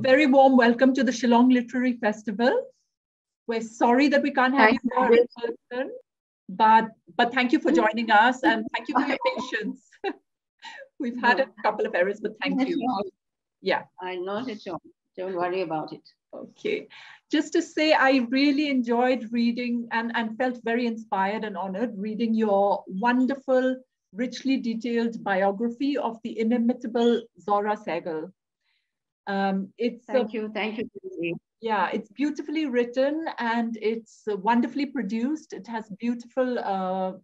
very warm welcome to the Shillong Literary Festival. We're sorry that we can't have you here in person, but thank you for joining us and thank you for your patience. We've had a couple of errors, but thank you. Yeah. I'm not at all. Don't worry about it. Okay. Just to say, I really enjoyed reading and felt very inspired and honored reading your wonderful, richly detailed biography of the inimitable ZOHRA Sehgal. Thank you. Yeah, it's beautifully written and it's wonderfully produced. It has beautiful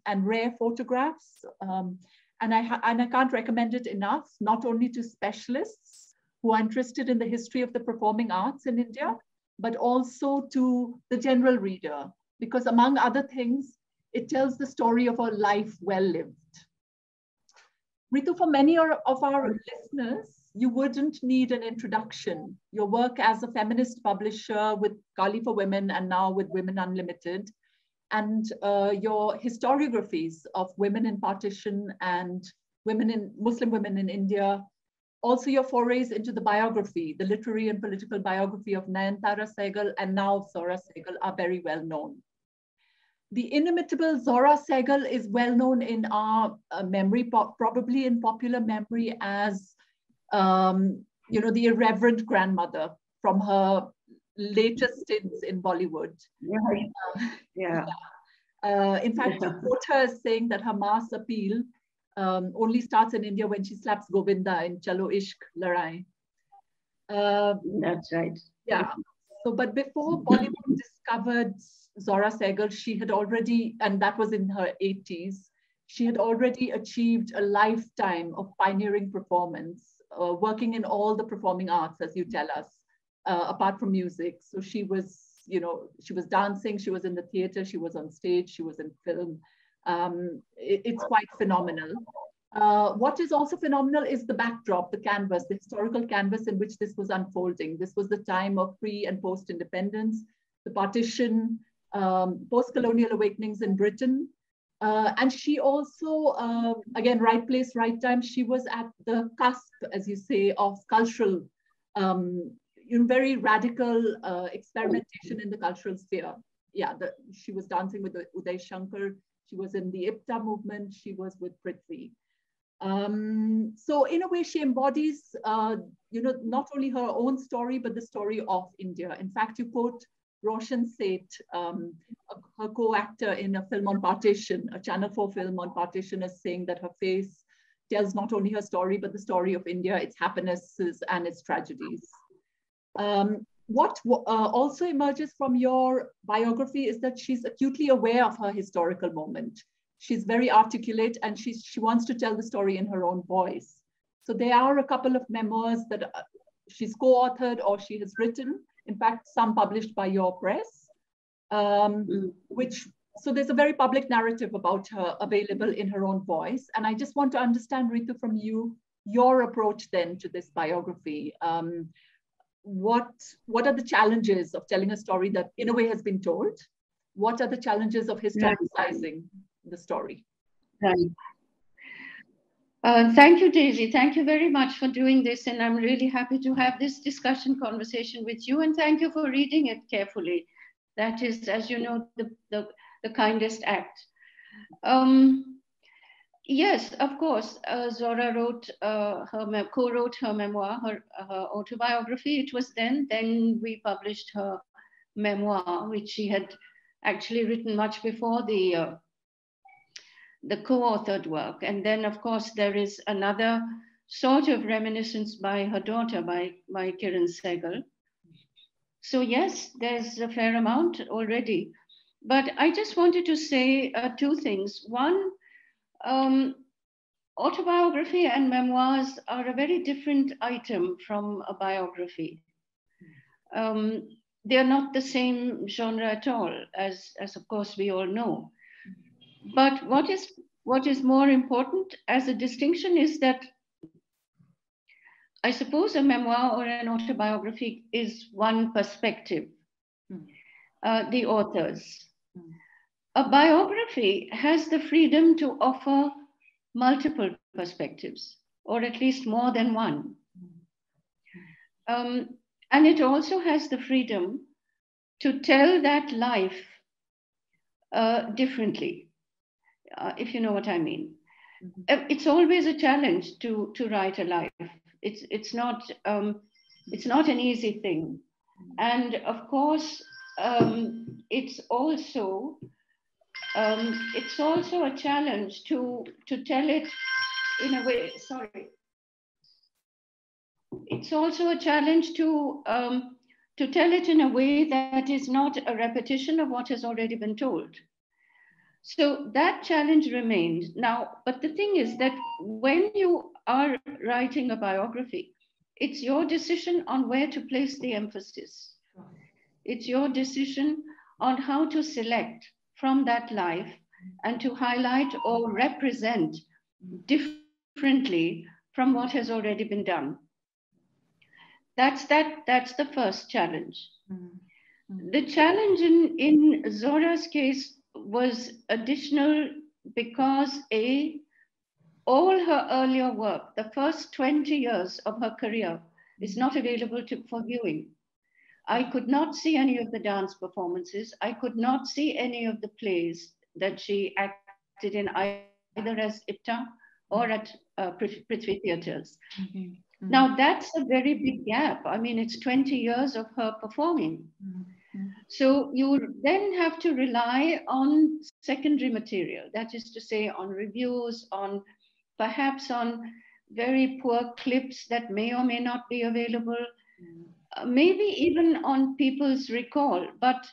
and rare photographs. And I can't recommend it enough, not only to specialists who are interested in the history of the performing arts in India, but also to the general reader, because among other things, it tells the story of a life well lived. Ritu, for many of our listeners, you wouldn't need an introduction. Your work as a feminist publisher with Kali for Women and now with Women Unlimited, and your historiographies of women in partition and Muslim women in India, also your forays into the biography, the literary and political biography of Nayanthara Sehgal and now ZOHRA Sehgal are very well known. The inimitable ZOHRA Sehgal is well known in our memory, probably in popular memory as the irreverent grandmother from her latest stints in Bollywood. In fact, you quote her as saying that her mass appeal only starts in India when she slaps Govinda in Chalo Ishq Larai. That's right. Yeah. So, but before Bollywood discovered ZOHRA Sehgal, she had already, and that was in her 80s, she had already achieved a lifetime of pioneering performance, working in all the performing arts, as you tell us, apart from music. So she was, she was dancing, she was in the theater, she was on stage, she was in film. It's quite phenomenal. What is also phenomenal is the backdrop, the canvas, the historical canvas in which this was unfolding. This was the time of pre and post-independence, the partition, post-colonial awakenings in Britain. And she also, again, right place, right time, she was at the cusp, as you say, of cultural, very radical experimentation in the cultural sphere. Yeah, she was dancing with Uday Shankar. She was in the IPTA movement. She was with Prithvi. So in a way, she embodies, not only her own story, but the story of India. In fact, you quote Roshan Seth, her co-actor in a film on partition, a Channel 4 film on partition, as saying that her face tells not only her story, but the story of India, its happinesses and its tragedies. What also emerges from your biography is that she's acutely aware of her historical moment. She's very articulate and she wants to tell the story in her own voice. So there are a couple of memoirs that she's co-authored or she has written, in fact, some published by your press, so there's a very public narrative about her available in her own voice. And I just want to understand, Ritu, from you, your approach then to this biography. What are the challenges of telling a story that in a way has been told? What are the challenges of historicizing the story? Right. Thank you, Daisy. Thank you very much for doing this. And I'm really happy to have this conversation with you. And thank you for reading it carefully. That is, as you know, the kindest act. Yes, of course. ZOHRA co-wrote her memoir, her autobiography. It was then we published her memoir, which she had actually written much before the co-authored work. And then, of course, there is another sort of reminiscence by her daughter, by Kiran Sehgal. So yes, there's a fair amount already. But I just wanted to say two things. One, autobiography and memoirs are a very different item from a biography. They are not the same genre at all, as of course we all know. But what is more important as a distinction is that I suppose a memoir or an autobiography is one perspective, the author's. A biography has the freedom to offer multiple perspectives, or at least more than one. And it also has the freedom to tell that life differently, if you know what I mean. It's always a challenge to write a life. It's not an easy thing, and of course, it's also a challenge to tell it in a way. Sorry, it's also a challenge to tell it in a way that is not a repetition of what has already been told. So that challenge remained. Now, but the thing is that when you are writing a biography, it's your decision on where to place the emphasis. It's your decision on how to select from that life and to highlight or represent differently from what has already been done. That's the first challenge. The challenge in ZOHRA's case was additional because all her earlier work, the first 20 years of her career, is not available for viewing. I could not see any of the dance performances. I could not see any of the plays that she acted in, either as Ipta or at Prithvi Theatres. Now, that's a very big gap. I mean, it's 20 years of her performing. So you then have to rely on secondary material, that is to say, on reviews, perhaps on very poor clips that may or may not be available, maybe even on people's recall. But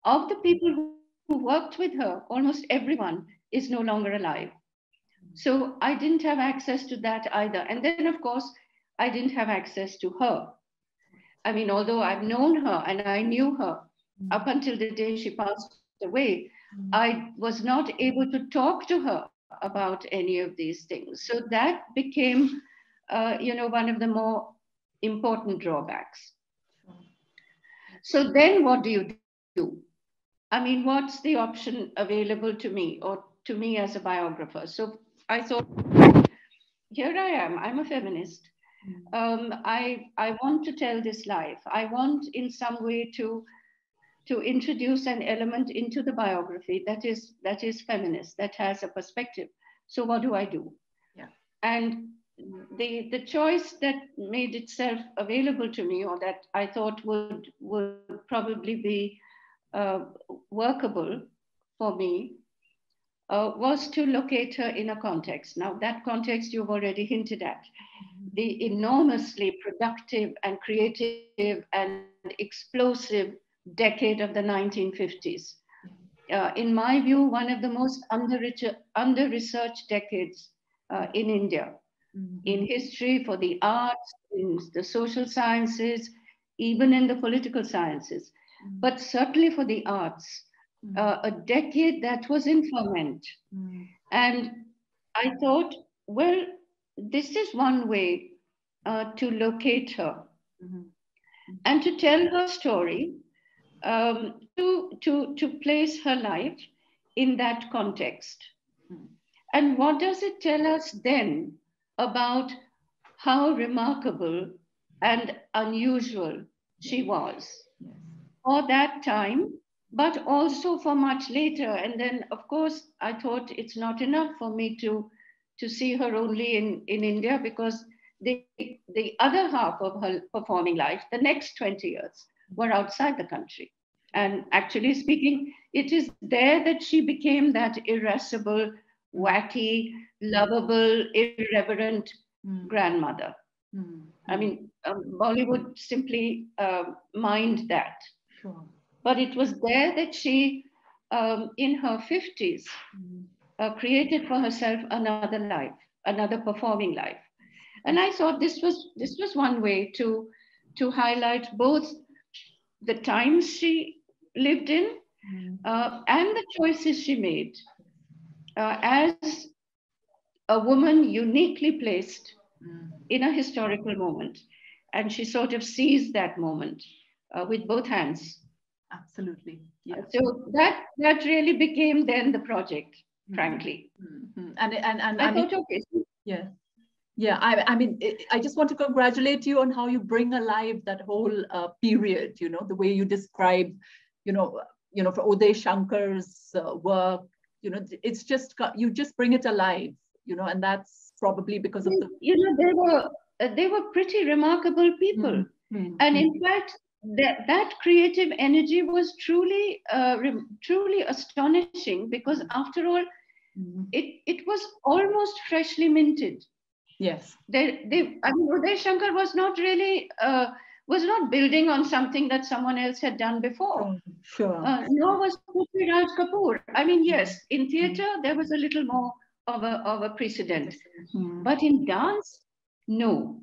of the people who worked with her, almost everyone is no longer alive. So I didn't have access to that either. And then, of course, I didn't have access to her. I mean, although I've known her and I knew her up until the day she passed away, I was not able to talk to her about any of these things. So that became, one of the more important drawbacks. So then what do you do? I mean, what's the option available to me or to me as a biographer? So I thought, here I am, I'm a feminist. I want to tell this life. I want in some way to introduce an element into the biography that is feminist, that has a perspective. So what do I do? Yeah. And the choice that made itself available to me, or that I thought would probably be workable for me, was to locate her in a context. Now, that context you've already hinted at. The enormously productive and creative and explosive decade of the 1950s. In my view, one of the most under-researched decades in India, in history, for the arts, in the social sciences, even in the political sciences, but certainly for the arts. A decade that was in ferment. And I thought, well, this is one way to locate her and to tell her story, to place her life in that context. And what does it tell us then about how remarkable and unusual she was for that time, but also for much later? And then, of course, I thought it's not enough for me to see her only in India, because the other half of her performing life, the next 20 years, were outside the country. And actually speaking, it is there that she became that irascible, wacky, lovable, irreverent grandmother. I mean, Bollywood simply mined that. Sure. But it was there that she, in her 50s, created for herself another life, another performing life. And I thought this was one way to highlight both the times she lived in and the choices she made as a woman uniquely placed in a historical moment. And she sort of seized that moment with both hands. Absolutely. Yeah. So that really became then the project, frankly. And I thought, okay. Yeah. Yeah, I mean, I just want to congratulate you on how you bring alive that whole period, you know, the way you describe, you know, for Uday Shankar's work, you know, it's just, you just bring it alive, you know, and that's probably because of the... You know, they were pretty remarkable people. And in fact, that creative energy was truly, truly astonishing, because after all, it was almost freshly minted. Yes. I mean, Uday Shankar was not really, was not building on something that someone else had done before. Sure. Nor was Raj Kapoor. I mean, yes, in theatre, there was a little more of a precedent. But in dance, no.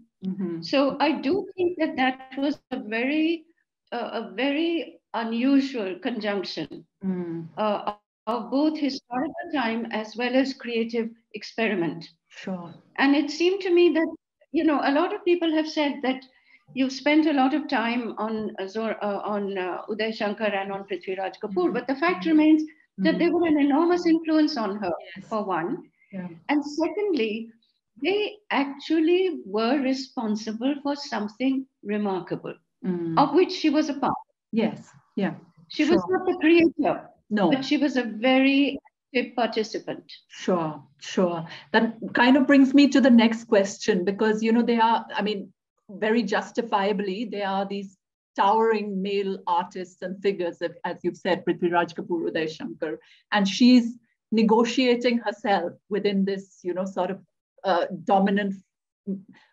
So I do think that was a very unusual conjunction of both historical time as well as creative experiment. Sure. And it seemed to me that, you know, a lot of people have said that you've spent a lot of time on Uday Shankar and on Prithviraj Kapoor, but the fact remains that they were an enormous influence on her, for one. Yeah. And secondly, they actually were responsible for something remarkable, of which she was a part. Yes, yeah. She was not the creator, no, but she was a very active participant. Sure, sure. That kind of brings me to the next question, because, you know, they are, I mean, very justifiably, they are these towering male artists and figures, as you've said, Prithviraj Kapoor, Uday Shankar, and she's negotiating herself within this, you know, sort of dominant,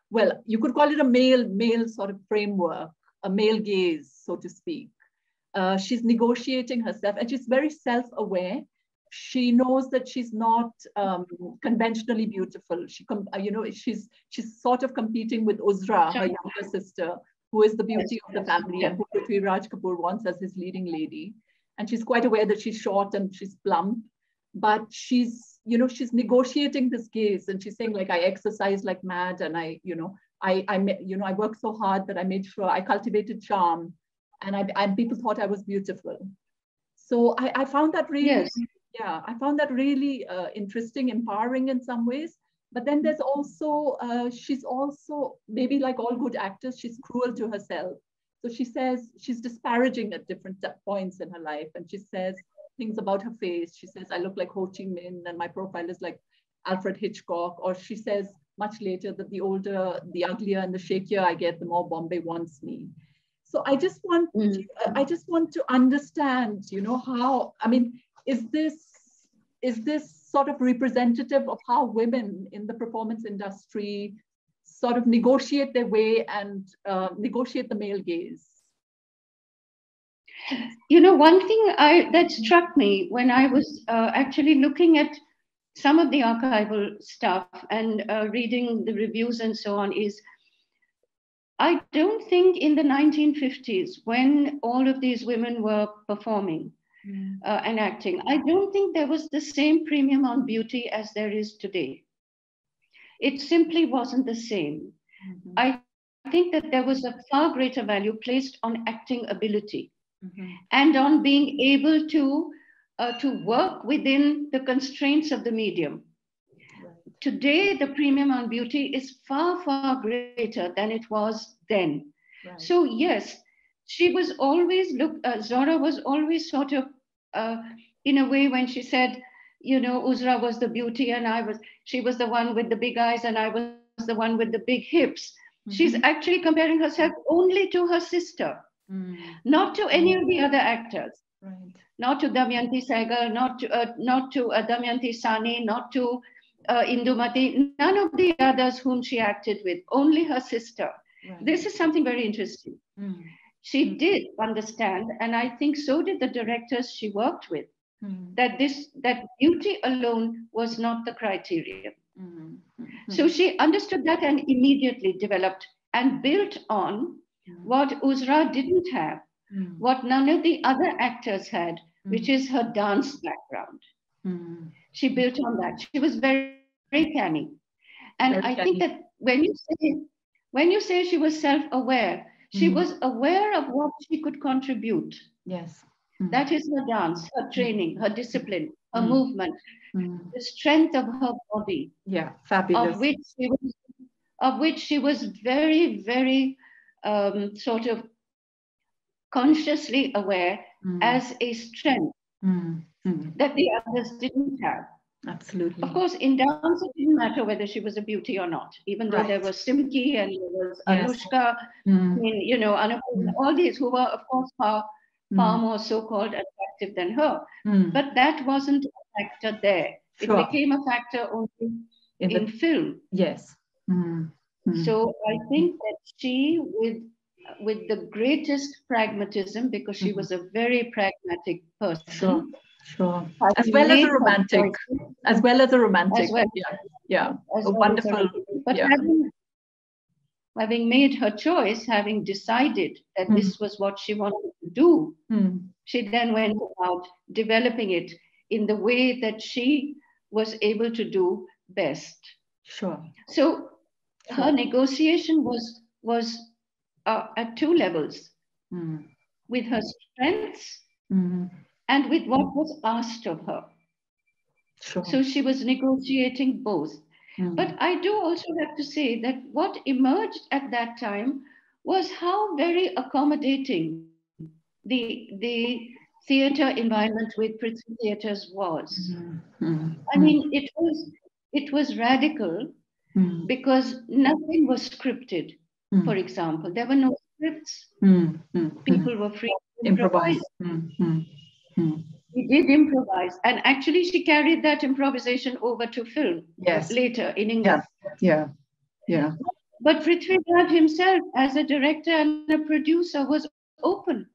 well, you could call it a male sort of framework, a male gaze, so to speak. She's negotiating herself, and she's very self-aware. She knows that she's not conventionally beautiful. You know, she's sort of competing with Uzra, her younger sister, who is the beauty of the family, and who Prithviraj Kapoor wants as his leading lady. And she's quite aware that she's short and she's plump, but she's, you know, she's negotiating this gaze, and she's saying, like, I exercise like mad, and I work so hard that I made sure I cultivated charm, and people thought I was beautiful. So I found that really, yeah, I found that really interesting, empowering in some ways. But then there's also, she's also, maybe like all good actors, she's cruel to herself. So she says, she's disparaging at different points in her life. And she says things about her face. She says, I look like Ho Chi Minh, and my profile is like Alfred Hitchcock. Or she says much later that the older, the uglier, and the shakier I get, the more Bombay wants me. So I just want, to understand, you know, how, I mean, is this sort of representative of how women in the performance industry sort of negotiate their way and negotiate the male gaze? You know, one thing that struck me when I was actually looking at some of the archival stuff and reading the reviews and so on is, I don't think in the 1950s, when all of these women were performing and acting, I don't think there was the same premium on beauty as there is today. It simply wasn't the same. I think that there was a far greater value placed on acting ability and on being able to work within the constraints of the medium. Today, the premium on beauty is far, far greater than it was then. Right. So yes, she was always, ZOHRA was always sort of, in a way, when she said, you know, Uzra was the beauty and she was the one with the big eyes and I was the one with the big hips. She's actually comparing herself only to her sister, not to any of the other actors. Right. Not to Damayanti Sehgal, not to Damayanti Sahni, not to Indumati, none of the others whom she acted with, only her sister. Right. This is something very interesting. She did understand, and I think so did the directors she worked with, that beauty alone was not the criterion. So she understood that and immediately developed and built on what Uzra didn't have, what none of the other actors had, which is her dance background. She built on that. She was very, very canny. And I think that when you say she was self-aware, she was aware of what she could contribute. Yes. That is her dance, her training, her discipline, her movement, the strength of her body. Yeah, fabulous. Of which of which she was very, very sort of consciously aware as a strength that the others didn't have. Absolutely. Of course, in dance, it didn't matter whether she was a beauty or not, even though there was Simki and there was Anushka, I mean, you know, Anupam, all these who were, of course, far more so-called attractive than her. But that wasn't a factor there. It became a factor only in film. Yes. So I think that she, with the greatest pragmatism, because she was a very pragmatic person. Sure. As well as a romantic. As well as a romantic. Well, yeah. A wonderful. But having made her choice, having decided that this was what she wanted to do, she then went about developing it in the way that she was able to do best. Sure. So her negotiation was at two levels, with her strengths and with what was asked of her. Sure. So she was negotiating both. But I do also have to say that what emerged at that time was how very accommodating the theatre environment with Prithvi Theatres was. I mean, it was radical because nothing was scripted. For example, there were no scripts. People were free to improvise. We did improvise, and actually she carried that improvisation over to film later in England. Yeah. But Prithviraj himself, as a director and a producer, was open,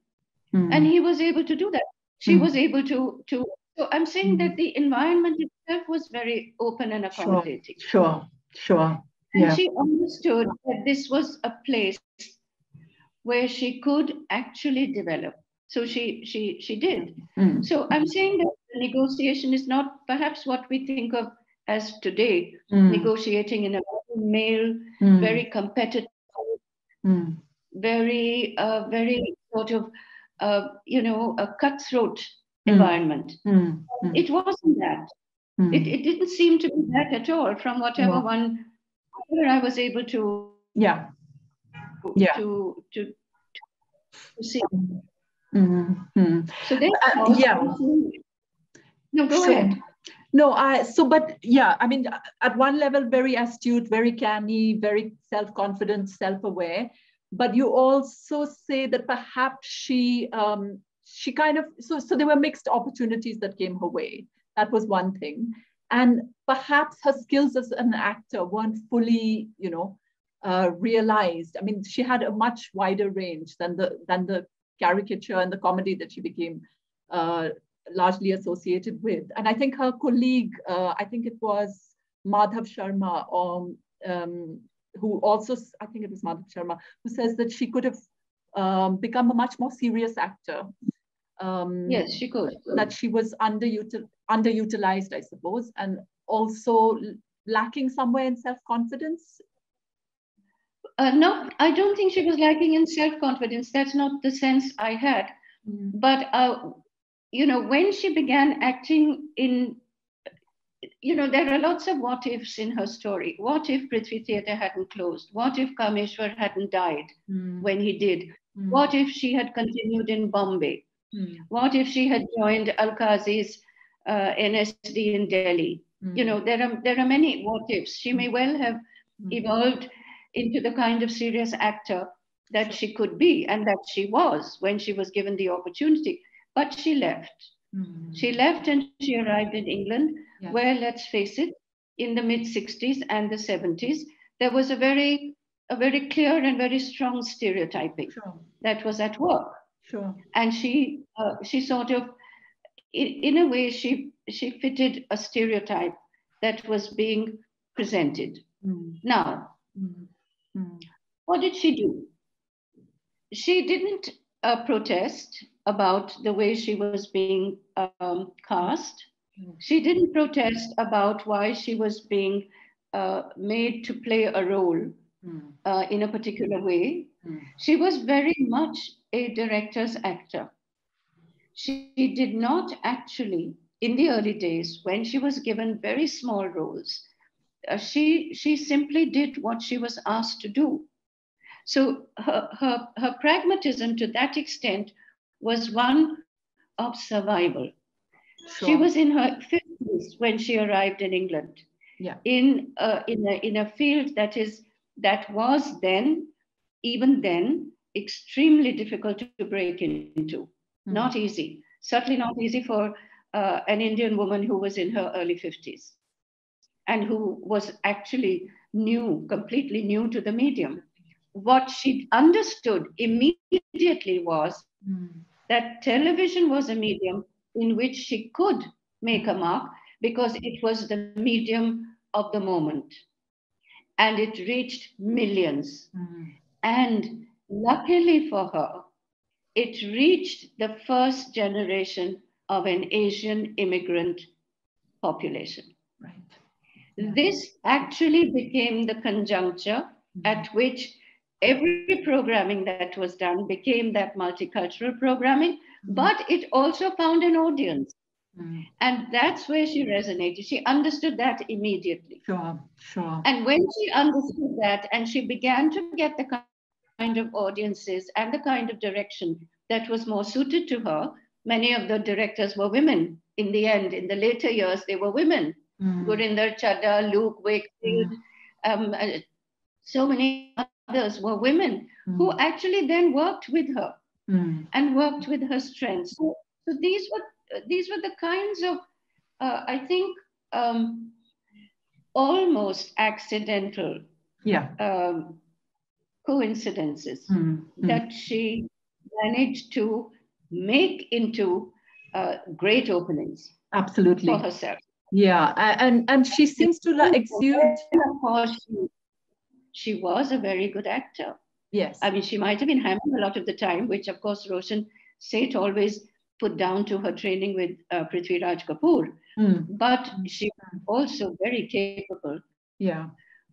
and he was able to do that. She was able to. So I'm saying that the environment itself was very open and accommodating. Sure. And she understood that this was a place where she could actually develop. So she did. So I'm saying that the negotiation is not perhaps what we think of as today, negotiating in a very male, very competitive, very sort of, a cutthroat environment. It wasn't that. It didn't seem to be that at all from whatever I was able to to see. So no, go ahead. No, I mean, at one level, very astute, very canny, very self-confident, self-aware. But you also say that perhaps she kind of, so there were mixed opportunities that came her way. That was one thing. And perhaps her skills as an actor weren't fully, realized. I mean, she had a much wider range than the caricature and the comedy that she became largely associated with. And I think her colleague, I think it was Madhav Sharma, who also, I think it was Madhav Sharma, who says that she could have become a much more serious actor. Yes, she could. That she was underutilized, I suppose, and also lacking somewhere in self-confidence. No, I don't think she was lacking in self-confidence. That's not the sense I had. But, when she began acting in, there are lots of what ifs in her story. What if Prithvi Theatre hadn't closed? What if Kameshwar hadn't died when he did? What if she had continued in Bombay? What if she had joined Al-Qazi's NSD in Delhi? There are many what ifs. She may well have evolved into the kind of serious actor that she could be and that she was when she was given the opportunity. But she left. She left and she arrived in England, where, let's face it, in the mid-60s and the 70s, there was a very clear and very strong stereotyping that was at work. And she sort of, in a way, she fitted a stereotype that was being presented. Now, what did she do? She didn't protest about the way she was being cast. She didn't protest about why she was being made to play a role in a particular way. She was very much a director's actor. She did not actually, in the early days, when she was given very small roles, she simply did what she was asked to do. So her pragmatism to that extent was one of survival. Sure. She was in her 50s when she arrived in England. Yeah. In a field that was then, even then, extremely difficult to break into. Not easy. Certainly not easy for an Indian woman who was in her early 50s and who was actually completely new to the medium. What she understood immediately was that television was a medium in which she could make a mark because it was the medium of the moment. And it reached millions. And luckily for her, it reached the first generation of an Asian immigrant population. Right. This actually became the conjuncture at which every programming that was done became that multicultural programming, but it also found an audience. And that's where she resonated. She understood that immediately. Sure. And when she understood that and she began to get the kind of audiences and the kind of direction that was more suited to her, many of the directors were women. In the end, in the later years, they were women. Gurinder Chadha, Luke Wakefield, so many others were women who actually then worked with her and worked with her strengths. So these were the kinds of, I think, almost accidental coincidences that she managed to make into great openings. Absolutely. For herself. Yeah, and she seems to exude. Of course, she was a very good actor. Yes. I mean, she might have been hammered a lot of the time, which of course Roshan Seth always put down to her training with Prithviraj Kapoor. But she was also very capable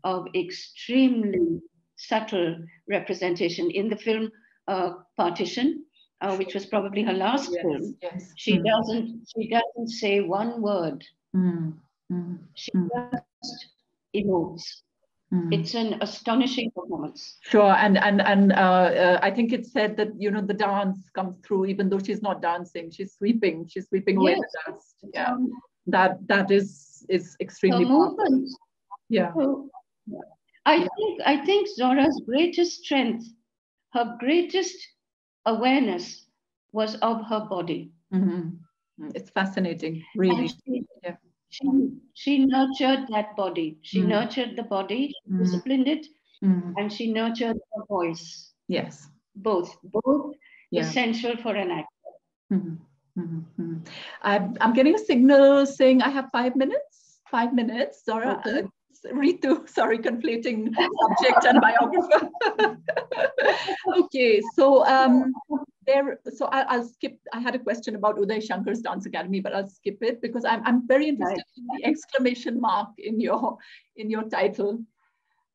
of extremely subtle representation. In the film Partition, which was probably her last film, she doesn't say one word. She just emotes. It's an astonishing performance. Sure, and I think it's said that the dance comes through even though she's not dancing. She's sweeping away the dust. Yeah, that is extremely her movements. Yeah. So, I think Zohra's greatest strength, her greatest awareness was of her body. It's fascinating, really. She nurtured that body. She nurtured the body, she disciplined it, and she nurtured her voice. Yes. Both essential for an actor. I'm getting a signal saying I have 5 minutes. 5 minutes, Zohra. Okay. Ritu, sorry, conflating subject and biographer. Okay, so I'll skip. I had a question about Uday Shankar's Dance Academy, but I'll skip it because I'm very interested in the exclamation mark in your title.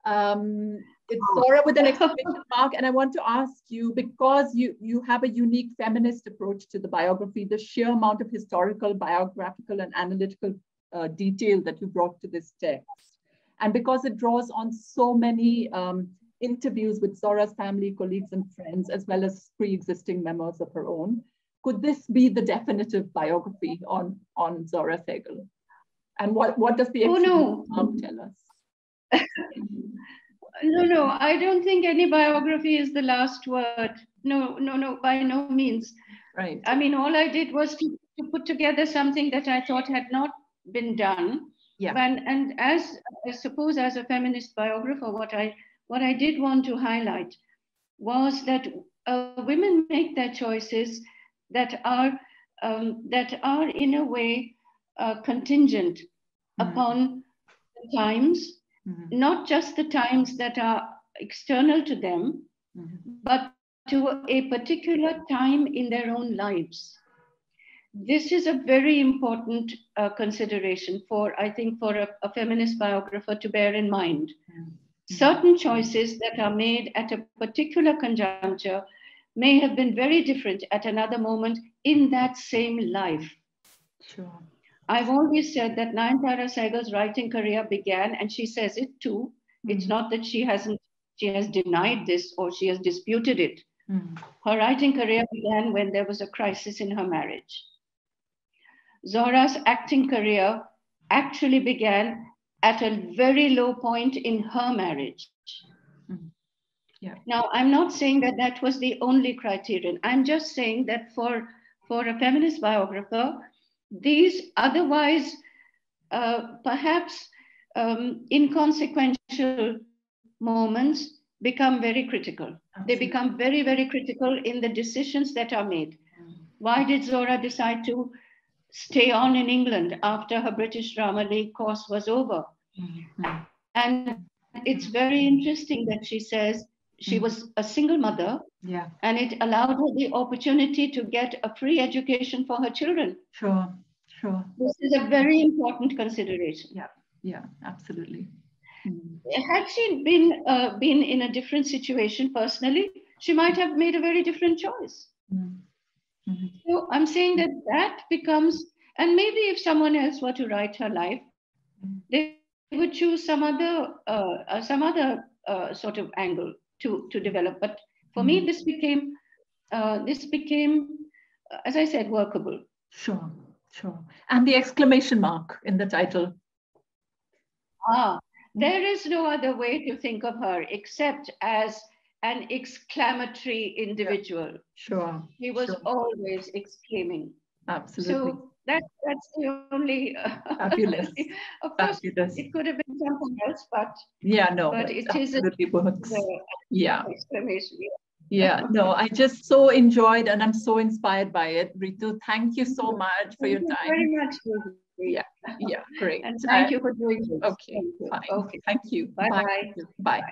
It's Zohra with an exclamation mark, and I want to ask you, because you have a unique feminist approach to the biography, the sheer amount of historical, biographical, and analytical detail that you brought to this text, and because it draws on so many interviews with Zohra's family, colleagues, and friends, as well as pre-existing memoirs of her own, could this be the definitive biography on Zohra Sehgal? And what does the exclamation mark tell us? No, I don't think any biography is the last word. No, by no means. Right. I mean, all I did was to put together something that I thought had not been done. Yeah. And as I suppose as a feminist biographer, what I did want to highlight was that women make their choices that are in a way contingent upon the times, not just the times that are external to them, but to a particular time in their own lives. This is a very important consideration I think, for a feminist biographer to bear in mind. Certain choices that are made at a particular conjuncture may have been very different at another moment in that same life. Sure. I've always said that Nayanthara Sehgal's writing career began, and she says it too. It's not that she has denied this or she has disputed it. Her writing career began when there was a crisis in her marriage. ZOHRA's acting career actually began at a very low point in her marriage. Yeah. Now, I'm not saying that that was the only criterion. I'm just saying that for a feminist biographer, these otherwise perhaps inconsequential moments become very critical. Absolutely. They become very, very critical in the decisions that are made. Why did ZOHRA decide to stay on in England after her British Drama League course was over? And it's very interesting that she says she was a single mother, and it allowed her the opportunity to get a free education for her children. Sure. This is a very important consideration. Yeah, absolutely. Had she been in a different situation personally, she might have made a very different choice. So I'm saying that becomes, and maybe if someone else were to write her life, they would choose some other sort of angle to develop. But for me, this became, as I said, workable. Sure. And the exclamation mark in the title. There is no other way to think of her except as an exclamatory individual. Sure. He was always exclaiming. Absolutely. So that's the only. Fabulous. Of course, it could have been something else, but but it absolutely works. Exclamation. No, I just so enjoyed and I'm so inspired by it. Ritu, thank you so much for your time. Thank you very much. Yeah, great. And thank you for doing this. Okay, fine. Okay. Thank you. Bye-bye. Bye.